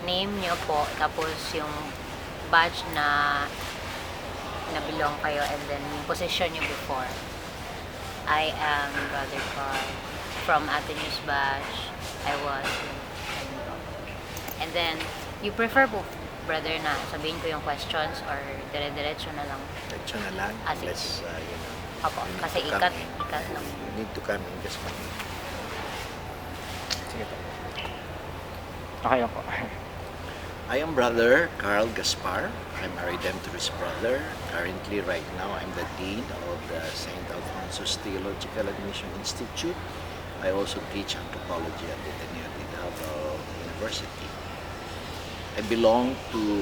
name nyo po, tapos yung batch na belong kayo, and then yung position nyo before. I am Brother Carl from Atenews batch. I was and then you prefer po, brother, na sabihin ko yung questions or dire-diretso na lang? Diretso na lang. Sige. Let's, Opo, kasi ikat lang. You need to come in just one minute. Sige po. Okay lang po. I am Brother Carl Gaspar. I'm a Redemptorist brother. Currently, right now, I'm the Dean of the St. Alfonso's Theological Admission Institute. I also teach anthropology at the Atenews University. I belong to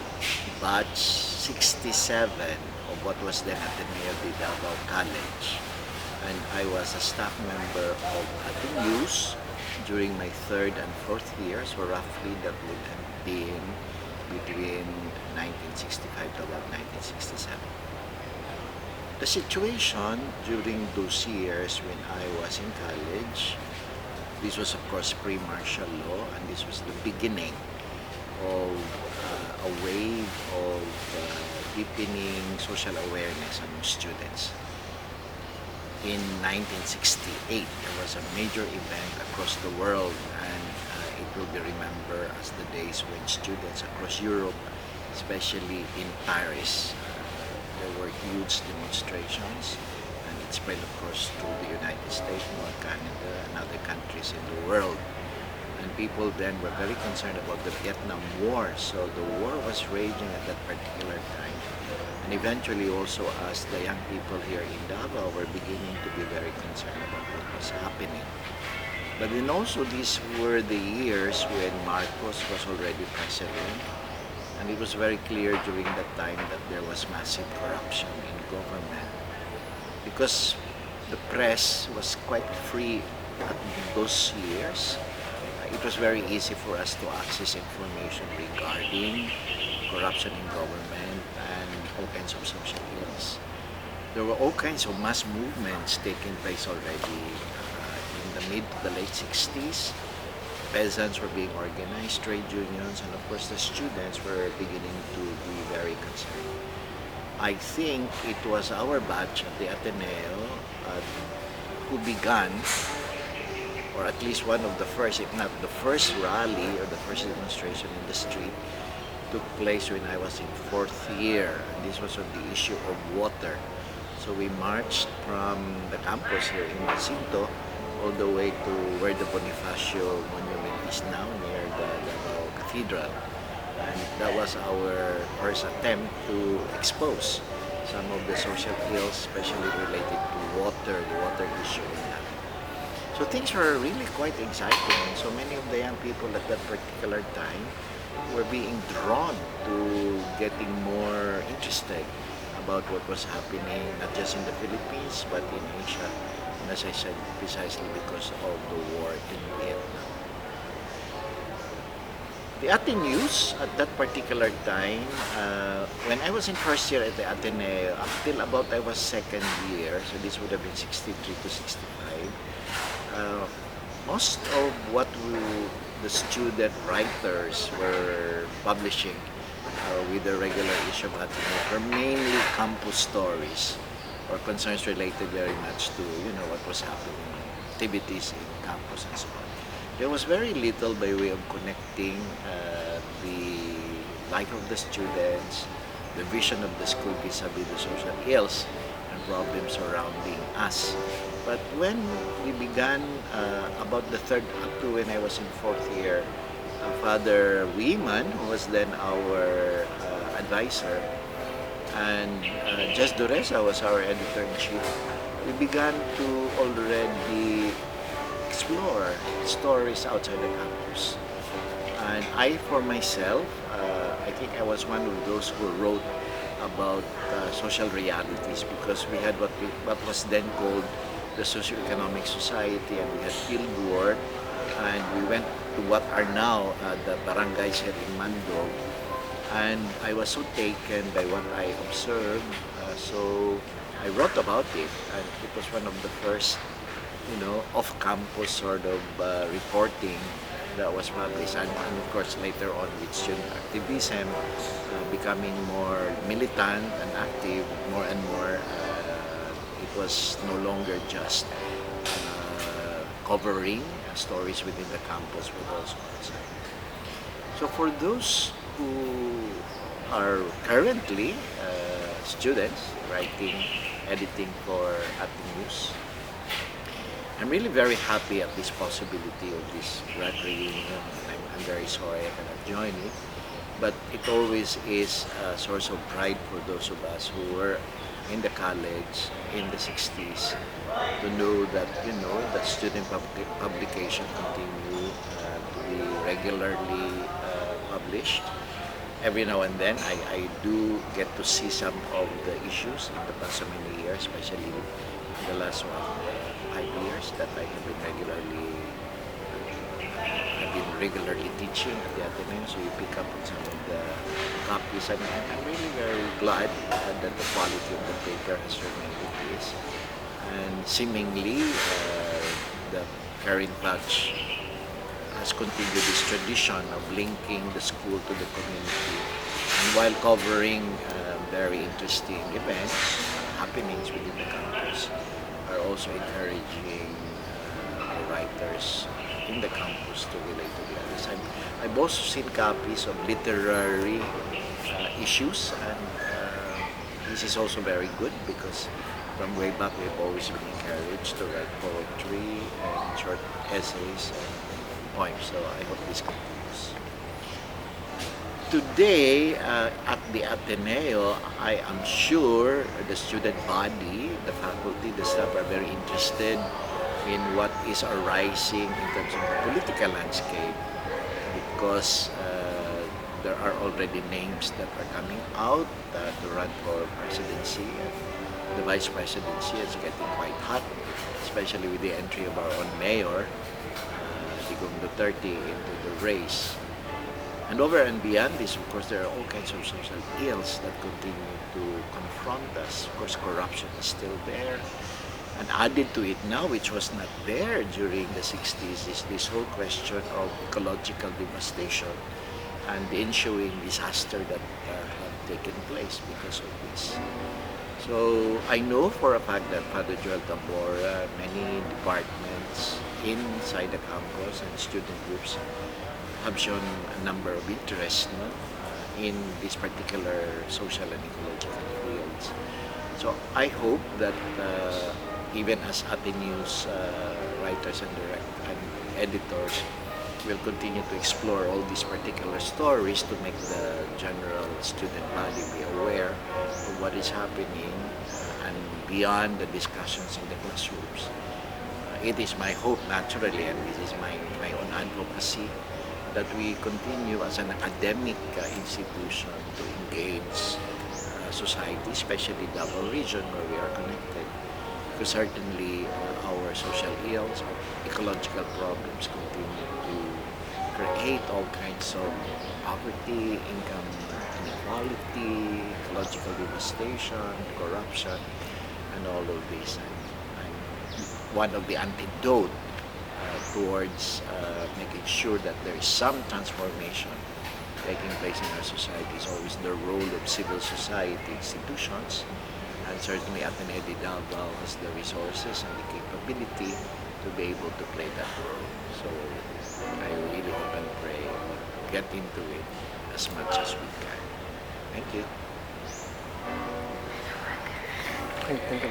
batch 67 of what was then Ateneo de Davao College, and I was a staff member of Atenews during my 3rd and 4th years, so roughly that would have been between 1965 to about 1967. The situation during those years when I was in college, this was of course pre-martial law, and this was the beginning of a wave of deepening social awareness among students. In 1968, there was a major event across the world, and it will be remembered as the days when students across Europe, especially in Paris, there were huge demonstrations, and it spread of course to the United States, North Canada, and other countries in the world. And people then were very concerned about the Vietnam War, so the war was raging at that particular time. And eventually also as the young people here in Davao were beginning to be very concerned about what was happening. But then also these were the years when Marcos was already president, and it was very clear during that time that there was massive corruption in government. Because the press was quite free at those years, it was very easy for us to access information regarding corruption in government and all kinds of social ills. There were all kinds of mass movements taking place already in the mid to the late 60s. Peasants were being organized, trade unions, and of course the students were beginning to be very concerned. I think it was our batch at the Ateneo who began, or at least one of the first, if not the first rally or the first demonstration in the street, took place when I was in 4th year. And this was on the issue of water. So we marched from the campus here in Jacinto all the way to where the Bonifacio Monument is now, near the Davao Cathedral. And that was our first attempt to expose some of the social ills, especially related to water, the water issue in Davao. So things were really quite exciting, and so many of the young people at that particular time were being drawn to getting more interested about what was happening, not just in the Philippines, but in Asia, and as I said, precisely because of the war in Vietnam. The Atenews at that particular time, when I was in 1st year at the Ateneo, up till about I was 2nd year, so this would have been 63 to 65, most of what the student writers were publishing with the regular issue of Ateneo were mainly campus stories or concerns related very much to what was happening, activities in campus and so on. There was very little by way of connecting the life of the students, the vision of the school vis-a-vis the social ills and problems surrounding us. But when we began about the 3rd up to when I was in 4th year, Father Weeman, who was then our advisor, and Jess Dureza was our editor-in-chief, we began to already explore stories outside the campus. And I, for myself, I think I was one of those who wrote about social realities, because we had what was then called the Socio-Economic Society, and we had field work, and we went to what are now the barangays here in Mandog, and I was so taken by what I observed, so I wrote about it, and it was one of the first off-campus sort of reporting that was published, and of course later on with student activism, becoming more militant and active, more and more, it was no longer just covering stories within the campus, but also outside. So for those who are currently students writing, editing for Atenews, I'm really very happy at this possibility of this grad reunion. I'm very sorry I cannot join it, but it always is a source of pride for those of us who were in the college in the 60s to know that, that student publication continue to be regularly published. Every now and then, I do get to see some of the issues in the past so many years, especially in the last 5 years that I have been regularly teaching at the Atenews. So you pick up on some of the copies, and I'm really very glad that the quality of the paper has remained what it is. And seemingly, the current batch has continued this tradition of linking the school to the community, and while covering very interesting events, happenings within the campus, are also encouraging the writers in the campus to relate to the others. I've also seen copies of literary issues, and this is also very good because from way back we've always been encouraged to write poetry and short essays and poems, so I hope this continues. Today at the Ateneo, I am sure the student body, the faculty, the staff are very interested in what is arising in terms of the political landscape, because there are already names that are coming out to run for presidency, and the vice presidency is getting quite hot, especially with the entry of our own mayor, Digong Duterte, into the race. And over and beyond this, of course, there are all kinds of social ills that continue to confront us. Of course, corruption is still there. And added to it now, which was not there during the 60s, is this whole question of ecological devastation and the ensuing disaster that have taken place because of this. So I know for a fact that Father Joel Tambora, many departments inside the campus and student groups have shown a number of interest in these particular social and ecological fields. So I hope that even as Atenews writers and editors will continue to explore all these particular stories to make the general student body be aware of what is happening and beyond the discussions in the classrooms. It is my hope, naturally, and this is my own advocacy, that we continue as an academic institution to engage society, especially the Davao region where we are connected. Because certainly our social ills, our ecological problems continue to create all kinds of poverty, income inequality, ecological devastation, corruption, and all of this. And one of the antidote towards making sure that there is some transformation taking place in our society is always the role of civil society institutions, and certainly Ateneo de Davao has the resources and the capability to be able to play that role. So I really hope and pray we get into it as much as we can. Thank you. Thank you.